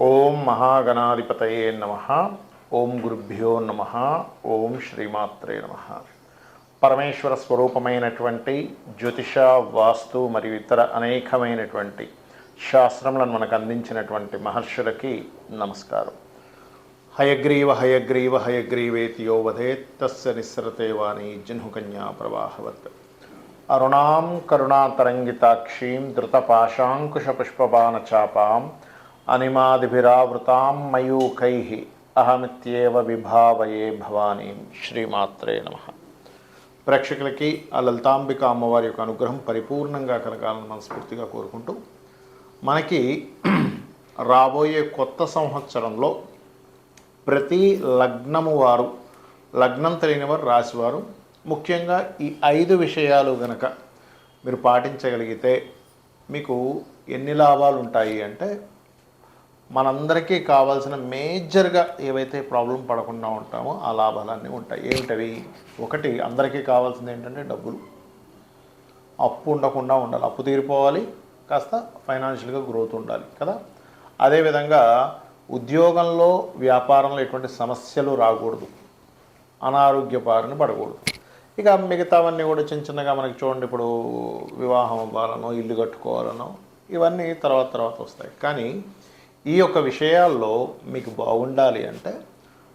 ఓం మహాగణాధిపతయే నమః. ఓం గురుభ్యో నమః. ఓం శ్రీమాత్రే నమః. పరమేశ్వర స్వరూపమైనటువంటి జ్యోతిష, వాస్తు మరియు ఇతర అనేకమైనటువంటి శాస్త్రములను మనకు అందించినటువంటి మహర్షులకి నమస్కారం. హయగ్రీవ హయగ్రీవ హయగ్రీవేతి యో వదేత్ తస్య నిస్సరతే వాణి జిహ్నుకన్యా ప్రవాహవత్. అరుణాం కరుణాతరంగితాక్షీం ధృతపాశాంకుశపుష్పబాణచాపాం అనిమాదిభిరావృతాం మయూఖైః అహమిత్యేవ విభావయే భవానీం. శ్రీమాత్రే నమః. ప్రేక్షకులకి ఆ లలితాంబిక అమ్మవారి యొక్క అనుగ్రహం పరిపూర్ణంగా కలగాలని మనస్ఫూర్తిగా కోరుకుంటూ, మనకి రాబోయే కొత్త సంవత్సరంలో ప్రతి లగ్నము వారు, లగ్నం తెలియని వారు, రాశివారు ముఖ్యంగా ఈ 5 విషయాలు గనక మీరు పాటించగలిగితే మీకు ఎన్ని లాభాలు ఉంటాయి అంటే, మనందరికీ కావాల్సిన మేజర్గా ఏవైతే ప్రాబ్లం పడకుండా ఉంటామో ఆ లాభాలన్నీ ఉంటాయి. ఏమిటవి? ఒకటి, అందరికీ కావాల్సింది ఏంటంటే డబ్బులు. అప్పు ఉండకుండా ఉండాలి, అప్పు తీరిపోవాలి, కాస్త ఫైనాన్షియల్గా గ్రోత్ ఉండాలి కదా. అదేవిధంగా ఉద్యోగంలో, వ్యాపారంలో ఎటువంటి సమస్యలు రాకూడదు, అనారోగ్య బారిన పడకూడదు. ఇక మిగతావన్నీ కూడా చిన్న చిన్నగా మనకి చూడండి, ఇప్పుడు వివాహం అవ్వాలనో, ఇల్లు కట్టుకోవాలనో, ఇవన్నీ తర్వాత వస్తాయి. కానీ ఈ యొక్క విషయాల్లో మీకు బాగుండాలి అంటే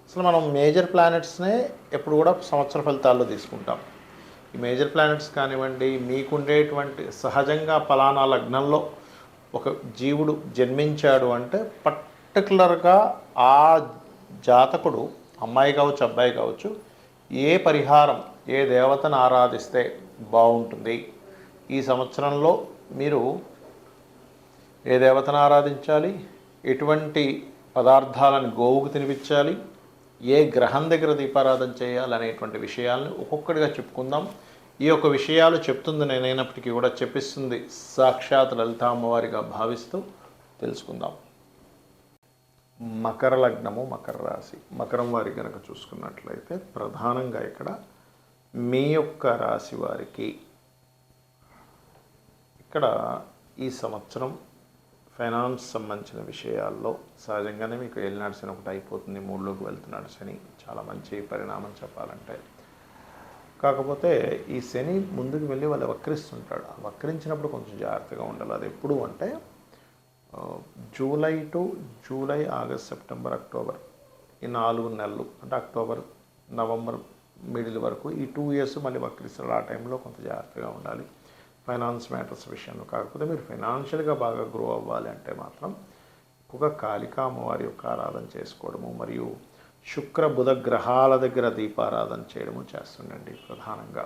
అసలు మనం మేజర్ ప్లానెట్స్నే ఎప్పుడు కూడా సంవత్సర ఫలితాల్లో తీసుకుంటాం. ఈ మేజర్ ప్లానెట్స్ కానివ్వండి, మీకుండేటువంటి సహజంగా ఫలానా లగ్నంలో ఒక జీవుడు జన్మించాడు అంటే పర్టికులర్గా ఆ జాతకుడు, అమ్మాయి కావచ్చు అబ్బాయి కావచ్చు, ఏ పరిహారం, ఏ దేవతను ఆరాధిస్తే బాగుంటుంది, ఈ సంవత్సరంలో మీరు ఏ దేవతను ఆరాధించాలి, ఎటువంటి పదార్థాలను గోవుకు తినిపించాలి, ఏ గ్రహం దగ్గర దీపారాధన చేయాలి అనేటువంటి విషయాలను ఒక్కొక్కటిగా చెప్పుకుందాం. ఈ యొక్క విషయాలు చెప్తుంది నేనైనప్పటికీ కూడా చెప్పిస్తుంది సాక్షాత్ లలితా అమ్మవారిగా భావిస్తూ తెలుసుకుందాం. మకర లగ్నము, మకర రాశి, మకరం వారి కనుక చూసుకున్నట్లయితే ప్రధానంగా ఇక్కడ మీ యొక్క రాశి వారికి ఇక్కడ ఈ సంవత్సరం ఫైనాన్స్ సంబంధించిన విషయాల్లో సహజంగానే మీకు ఏలినాడు శని ఒకటి అయిపోతుంది, 3లోకి వెళ్తున్నాడు శని. చాలా మంచి పరిణామం చెప్పాలంటే. కాకపోతే ఈ శని ముందుకు వెళ్ళి వాళ్ళు వక్రిస్తుంటాడు. వక్రించినప్పుడు కొంచెం జాగ్రత్తగా ఉండాలి. అది ఎప్పుడు అంటే జూలై, ఆగస్ట్, సెప్టెంబర్, అక్టోబర్, ఈ 4 నెలలు, అంటే అక్టోబర్, నవంబర్ మిడిల్ వరకు ఈ 2 ఇయర్స్ మళ్ళీ వక్రిస్తారు. ఆ టైంలో కొంత జాగ్రత్తగా ఉండాలి ఫైనాన్స్ మ్యాటర్స్ విషయంలో. కాకపోతే మీరు ఫైనాన్షియల్గా బాగా గ్రో అవ్వాలి అంటే మాత్రం ఒక కాళికా అమ్మవారి యొక్క ఆరాధన చేసుకోవడము, మరియు శుక్ర బుధ గ్రహాల దగ్గర దీపారాధన చేయడము చేస్తుండండి ప్రధానంగా.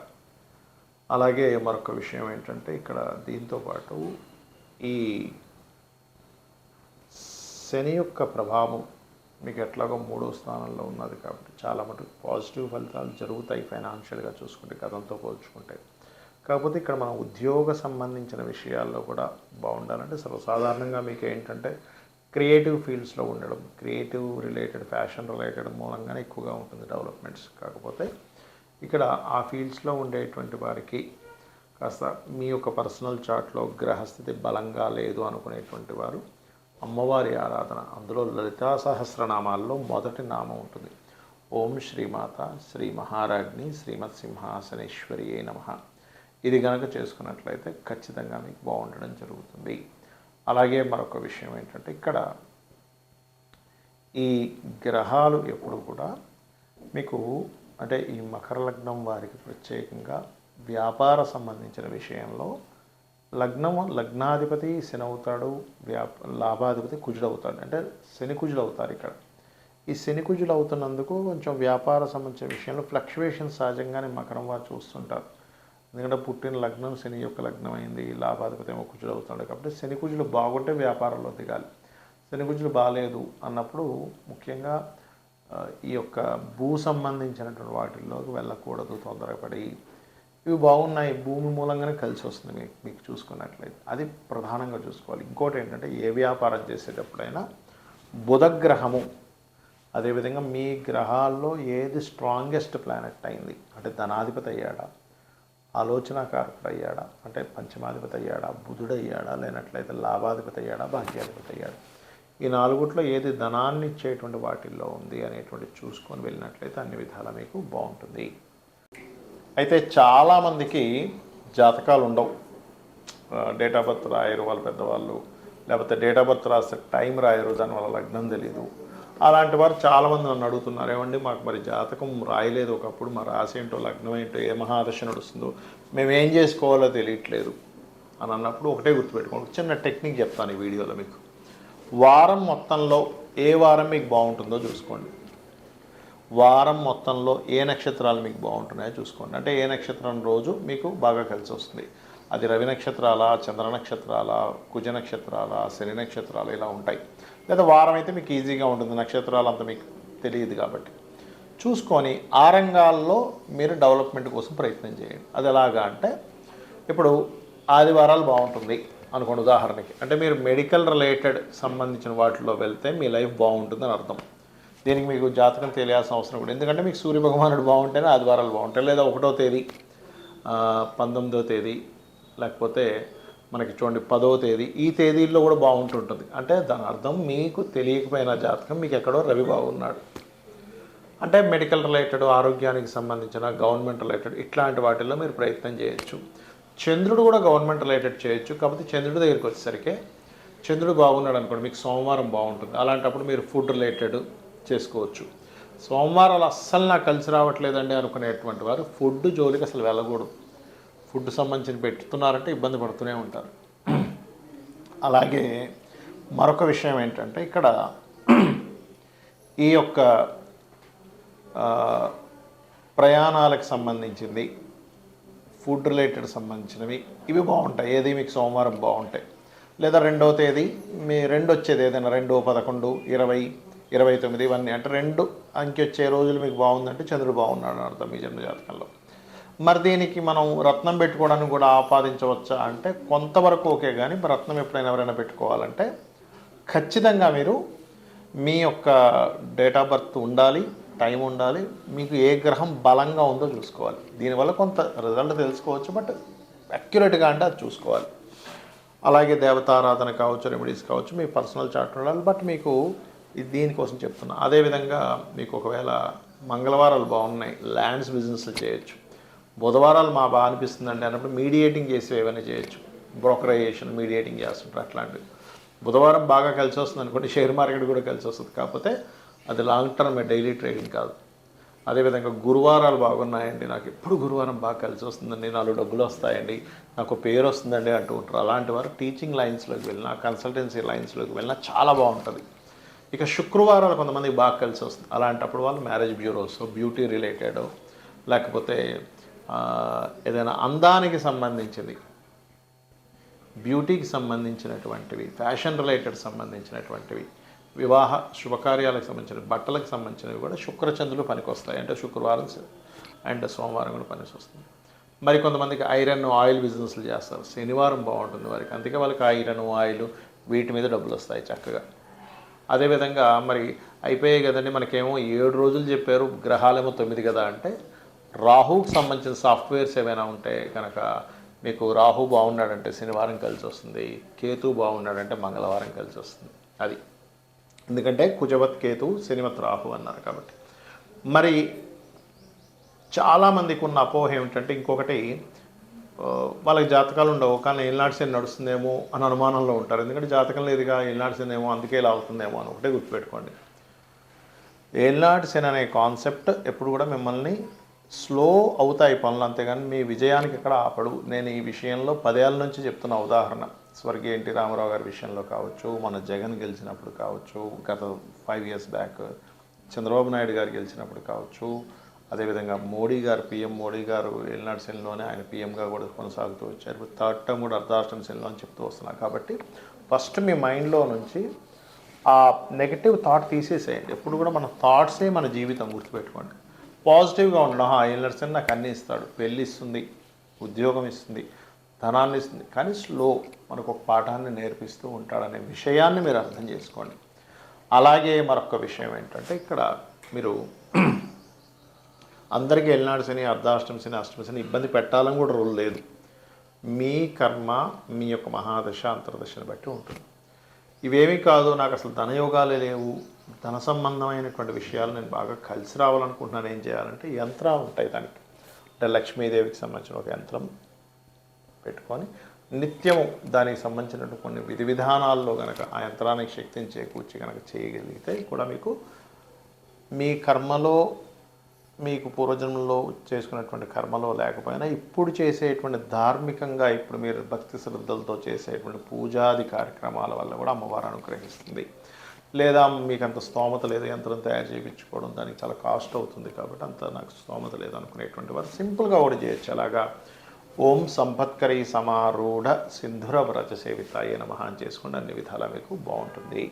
అలాగే మరొక విషయం ఏంటంటే, ఇక్కడ దీంతోపాటు ఈ శని యొక్క ప్రభావం మీకు ఎట్లాగో 3వ స్థానంలో ఉన్నది కాబట్టి చాలా మటుకు పాజిటివ్ ఫలితాలు జరుగుతాయి ఫైనాన్షియల్గా చూసుకుంటే, గతంతో పోల్చుకుంటే. కాకపోతే ఇక్కడ మనం ఉద్యోగ సంబంధించిన విషయాల్లో కూడా బాగుండాలంటే సర్వసాధారణంగా మీకు ఏంటంటే క్రియేటివ్ ఫీల్డ్స్లో ఉండడం, క్రియేటివ్ రిలేటెడ్, ఫ్యాషన్ రిలేటెడ్ మూలంగానే ఎక్కువగా ఉంటుంది డెవలప్మెంట్స్. కాకపోతే ఇక్కడ ఆ ఫీల్డ్స్లో ఉండేటువంటి వారికి కాస్త మీ యొక్క పర్సనల్ చార్ట్లో గ్రహస్థితి బలంగా లేదు అనుకునేటువంటి వారు అమ్మవారి ఆరాధన, అందులో లలితా సహస్రనామాల్లో మొదటి నామం ఉంటుంది, ఓం శ్రీమాత శ్రీ మహారాజ్ని శ్రీమత్ సింహాసనేశ్వరియే నమః. ఇది కనుక చేసుకున్నట్లయితే ఖచ్చితంగా మీకు బాగుండడం జరుగుతుంది. అలాగే మరొక విషయం ఏంటంటే, ఇక్కడ ఈ గ్రహాలు ఎప్పుడు కూడా మీకు అంటే ఈ మకర లగ్నం వారికి ప్రత్యేకంగా వ్యాపార సంబంధించిన విషయంలో లగ్నాధిపతి శని అవుతాడు, లాభాధిపతి కుజుడు అవుతాడు, అంటే శని కుజుడు అవుతారు. ఇక్కడ ఈ శని కుజుడు అవుతున్నందుకు కొంచెం వ్యాపార సంబంధించిన విషయంలో ఫ్లక్చువేషన్స్ సహజంగానే మకరం వారు చూస్తుంటారు. ఎందుకంటే పుట్టిన లగ్నం శని యొక్క లగ్నం అయింది, లాభాధిపతి ఏమో కుజుడు అవుతాడు. కాబట్టి శని కుజులు బాగుంటే వ్యాపారంలో దిగాలి, శని కుజులు బాగాలేదు అన్నప్పుడు ముఖ్యంగా ఈ యొక్క భూ సంబంధించినటువంటి వాటిల్లోకి వెళ్ళకూడదు తొందరపడి. ఇవి బాగున్నాయి, భూమి మూలంగానే కలిసి వస్తుంది మీకు చూసుకున్నట్లయితే, అది ప్రధానంగా చూసుకోవాలి. ఇంకోటి ఏంటంటే, ఏ వ్యాపారం చేసేటప్పుడైనా బుధగ్రహము, అదేవిధంగా మీ గ్రహాల్లో ఏది స్ట్రాంగెస్ట్ ప్లానెట్ అయింది అంటే ధనాధిపతి అయ్యాడా, ఆలోచనాకారకుడు అయ్యాడా, అంటే పంచమాధిపతి అయ్యాడా, బుధుడు అయ్యాడా, లేనట్లయితే లాభాధిపతి అయ్యాడా, భాగ్యాధిపతి అయ్యాడా, ఈ నాలుగుట్లో ఏది ధనాన్ని ఇచ్చేటువంటి వాటిల్లో ఉంది అనేటువంటి చూసుకొని వెళ్ళినట్లయితే అన్ని విధాలా మీకు బాగుంటుంది. అయితే చాలామందికి జాతకాలు ఉండవు, డేట్ ఆఫ్ బర్త్ రాయరు వాళ్ళ పెద్దవాళ్ళు, లేకపోతే డేట్ ఆఫ్ బర్త్ రాస్తే టైం రాయరు, దానివల్ల లగ్నం తెలియదు. అలాంటి వారు చాలామంది నన్ను అడుగుతున్నారు, ఏమండి మాకు మరి జాతకం రాయలేదు ఒకప్పుడు, మా రాశి ఏంటో లగ్నం ఏంటో ఏ మహాదశ నడుస్తుందో మేము ఏం చేసుకోవాలో తెలియట్లేదు అని అన్నప్పుడు ఒకటే గుర్తుపెట్టుకోండి. చిన్న టెక్నిక్ చెప్తాను ఈ వీడియోలో మీకు. వారం మొత్తంలో ఏ వారం మీకు బాగుంటుందో చూసుకోండి. వారం మొత్తంలో ఏ నక్షత్రాలు మీకు బాగుంటున్నాయో చూసుకోండి. అంటే ఏ నక్షత్రం రోజు మీకు బాగా కలిసి వస్తుంది. అది రవి నక్షత్రాల, చంద్ర నక్షత్రాల, కుజ నక్షత్రాల, శని నక్షత్రాలు ఇలా ఉంటాయి. లేదా వారం అయితే మీకు ఈజీగా ఉంటుంది, నక్షత్రాలు అంత మీకు తెలియదు కాబట్టి చూసుకొని ఆ రంగాల్లో మీరు డెవలప్మెంట్ కోసం ప్రయత్నం చేయండి. అది ఎలాగా అంటే, ఇప్పుడు ఆదివారాలు బాగుంటుంది అనుకోండి ఉదాహరణకి, అంటే మీరు మెడికల్ రిలేటెడ్ సంబంధించిన వాటిలో వెళ్తే మీ లైఫ్ బాగుంటుందని అర్థం. దీనికి మీకు జాతకం తెలియాల్సిన అవసరం కూడా, ఎందుకంటే మీకు సూర్య భగవానుడు బాగుంటేనే ఆదివారాలు బాగుంటాయి. లేదా 1వ తేదీ, 19వ తేదీ, లేకపోతే మనకి చూడండి 10వ తేదీ, ఈ తేదీల్లో కూడా బాగుంటుంటుంది. అంటే దాని అర్థం మీకు తెలియకపోయిన జాతకం మీకు ఎక్కడో రవి బాగున్నాడు. అంటే మెడికల్ రిలేటెడ్, ఆరోగ్యానికి సంబంధించిన, గవర్నమెంట్ రిలేటెడ్ ఇట్లాంటి వాటిల్లో మీరు ప్రయత్నం చేయొచ్చు. చంద్రుడు కూడా గవర్నమెంట్ రిలేటెడ్ చేయొచ్చు. కాకపోతే చంద్రుడి దగ్గరికి వచ్చేసరికి చంద్రుడు బాగున్నాడు అనుకోండి, మీకు సోమవారం బాగుంటుంది. అలాంటప్పుడు మీరు ఫుడ్ రిలేటెడ్ చేసుకోవచ్చు. సోమవారాలు అస్సలు నాకు కలిసి రావట్లేదండి అనుకునేటువంటి వారు ఫుడ్ జోలికి అసలు వెళ్ళకూడదు. ఫుడ్ సంబంధించి పెట్టుతున్నారంటే ఇబ్బంది పడుతూనే ఉంటారు. అలాగే మరొక విషయం ఏంటంటే, ఇక్కడ ఈ యొక్క ప్రయాణాలకు సంబంధించింది, ఫుడ్ రిలేటెడ్ సంబంధించినవి ఇవి బాగుంటాయి. ఏది మీకు సోమవారం బాగుంటాయి. లేదా 2వ తేదీ, మీ 2 వచ్చేది ఏదైనా 2, 11, 20, 29 ఇవన్నీ అంటే 2 అంకె వచ్చే రోజులు మీకు బాగుందంటే చంద్రుడు బాగున్నాడు అని అర్థం మీ జన్మ జాతకంలో. మరి దీనికి మనం రత్నం పెట్టుకోవడానికి కూడా ఆపాదించవచ్చా అంటే కొంతవరకు ఓకే, కానీ రత్నం ఎప్పుడైనా ఎవరైనా పెట్టుకోవాలంటే ఖచ్చితంగా మీరు మీ యొక్క డేట్ ఆఫ్ బర్త్ ఉండాలి, టైం ఉండాలి, మీకు ఏ గ్రహం బలంగా ఉందో చూసుకోవాలి. దీనివల్ల కొంత రిజల్ట్ తెలుసుకోవచ్చు, బట్ అక్యురేట్గా అంటే అది చూసుకోవాలి. అలాగే దేవతారాధన కావచ్చు, రెమెడీస్ కావచ్చు, మీ పర్సనల్ చార్ట్ ఉండాలి. బట్ మీకు దీనికోసం చెప్తున్నా. అదేవిధంగా మీకు ఒకవేళ మంగళవారాలు బాగున్నాయి, ల్యాండ్స్ బిజినెస్లు చేయొచ్చు. బుధవారాలు మా బాగా అనిపిస్తుందండి అన్నప్పుడు మీడియేటింగ్ చేసి ఏమైనా చేయొచ్చు. బ్రోకరైజేషన్, మీడియేటింగ్ చేస్తుంటారు అట్లాంటివి. బుధవారం బాగా కలిసి వస్తుంది అనుకోండి, షేర్ మార్కెట్ కూడా కలిసి వస్తుంది. కాకపోతే అది లాంగ్ టర్మ్, డైలీ ట్రేడింగ్ కాదు. అదేవిధంగా గురువారాలు బాగున్నాయండి, నాకు ఎప్పుడు గురువారం బాగా కలిసి వస్తుందండి, 4 డబ్బులు వస్తాయండి, నాకు పేరు వస్తుందండి అంటూ ఉంటారు. అలాంటి వారు టీచింగ్ లైన్స్లోకి వెళ్ళినా, కన్సల్టెన్సీ లైన్స్లోకి వెళ్ళినా చాలా బాగుంటుంది. ఇక శుక్రవారాలు కొంతమందికి బాగా కలిసి వస్తుంది. అలాంటప్పుడు వాళ్ళు మ్యారేజ్ బ్యూరోస్, బ్యూటీ రిలేటెడ్, లేకపోతే ఏదైనా అందానికి సంబంధించింది, బ్యూటీకి సంబంధించినటువంటివి, ఫ్యాషన్ రిలేటెడ్ సంబంధించినటువంటివి, వివాహ శుభకార్యాలకు సంబంధించిన, బట్టలకు సంబంధించినవి కూడా శుక్రచంద్రులు పనికొస్తాయి. అంటే శుక్రవారం అండ్ సోమవారం కూడా పనికి వస్తుంది. మరి కొంతమందికి ఐరన్, ఆయిల్ బిజినెస్లు చేస్తారు, శనివారం బాగుంటుంది వారికి. అందుకే వాళ్ళకి ఐరన్, ఆయిల్ వీటి మీద డబ్బులు వస్తాయి చక్కగా. అదేవిధంగా మరి అయిపోయాయి కదండి, మనకేమో 7 రోజులు చెప్పారు, గ్రహాలేమో 9 కదా అంటే, రాహుకి సంబంధించిన సాఫ్ట్వేర్స్ ఏమైనా ఉంటే కనుక మీకు రాహు బాగున్నాడంటే శనివారం కలిసి వస్తుంది, కేతు బాగున్నాడంటే మంగళవారం కలిసి వస్తుంది. అది ఎందుకంటే కుజవత్ కేతు, శనివత్ రాహు అన్నారు కాబట్టి. మరి చాలామందికి ఉన్న అపోహ ఏమిటంటే, ఇంకొకటి వాళ్ళకి జాతకాలు ఉండవు కానీ ఏలినాటి శని నడుస్తుందేమో అని అనుమానంలో ఉంటారు. ఎందుకంటే జాతకం లేదుగా, ఏలినాటి శని ఏమో అందుకే ఇలా అవుతుందేమో అని ఒకటే గుర్తుపెట్టుకోండి. ఏలినాటి శని అనే కాన్సెప్ట్ ఎప్పుడు కూడా మిమ్మల్ని స్లో అవుతాయి పనులు, అంతేగాని మీ విజయానికి ఎక్కడ ఆపడు. నేను ఈ విషయంలో 10 ఏళ్ళ నుంచి చెప్తున్న ఉదాహరణ, స్వర్గీయ ఎన్టీ రామారావు గారి విషయంలో కావచ్చు, మన జగన్ గెలిచినప్పుడు కావచ్చు, గత 5 years బ్యాక్ చంద్రబాబు నాయుడు గారు గెలిచినప్పుడు కావచ్చు, అదేవిధంగా మోడీ గారు, పిఎం మోడీ గారు ఏలినాటి శనిలోనే ఆయన పిఎంగా కూడా కొనసాగుతూ వచ్చారు. ఇప్పుడు 3rd term కూడా అర్ధాష్టమి శనిలో అని చెప్తూ వస్తున్నారు. కాబట్టి ఫస్ట్ మీ మైండ్లో నుంచి ఆ నెగిటివ్ థాట్ తీసేసేయండి. ఎప్పుడు కూడా మన థాట్సే మన జీవితం, గుర్తుపెట్టుకోండి. పాజిటివ్గా ఉండడం, ఏలినాటి శని నాకు అన్నీ ఇస్తాడు, పెళ్ళి ఇస్తుంది, ఉద్యోగం ఇస్తుంది, ధనాన్ని ఇస్తుంది, కానీ స్లో మనకు ఒక పాఠాన్ని నేర్పిస్తూ ఉంటాడనే విషయాన్ని మీరు అర్థం చేసుకోండి. అలాగే మరొక విషయం ఏంటంటే, ఇక్కడ మీరు అందరికీ ఏలినాటి శని, అర్ధాష్టమి శని, అష్టమి శని ఇబ్బంది పెట్టాలని కూడా రూల్ లేదు. మీ కర్మ మీ యొక్క మహాదశ అంతర్దశని బట్టి ఉంటుంది. ఇవేమీ కాదు, నాకు అసలు ధనయోగాలే లేవు, ధన సంబంధమైనటువంటి విషయాలు నేను బాగా కలిసి రావాలనుకుంటున్నాను, ఏం చేయాలంటే యంత్రాలు ఉంటాయి దానికి. అంటే లక్ష్మీదేవికి సంబంధించిన ఒక యంత్రం పెట్టుకొని నిత్యము దానికి సంబంధించినటువంటి కొన్ని విధి విధానాల్లో కనుక ఆ యంత్రానికి శక్తిని చేకూర్చి కనుక చేయగలిగితే కూడా మీకు మీ కర్మలో, మీకు పూర్వజన్మలో చేసుకున్నటువంటి కర్మలో లేకపోయినా ఇప్పుడు చేసేటువంటి ధార్మికంగా ఇప్పుడు మీరు భక్తి శ్రద్ధలతో చేసేటువంటి పూజాది కార్యక్రమాల వల్ల కూడా అమ్మవారు అనుగ్రహిస్తుంది. లేదా మీకు అంత స్తోమత లేదు, యంత్రం తయారు చేయించుకోవడం దానికి చాలా కాస్ట్ అవుతుంది కాబట్టి అంత నాకు స్తోమత లేదు అనుకునేటువంటి వారు సింపుల్గా కూడా చేయొచ్చు. అలాగా ఓం సంపత్కరీ సమారూఢ సింధుర వ్రజ సేవితాయే నమః అని చేసుకోండి, అన్ని విధాలా మీకు బాగుంటుంది.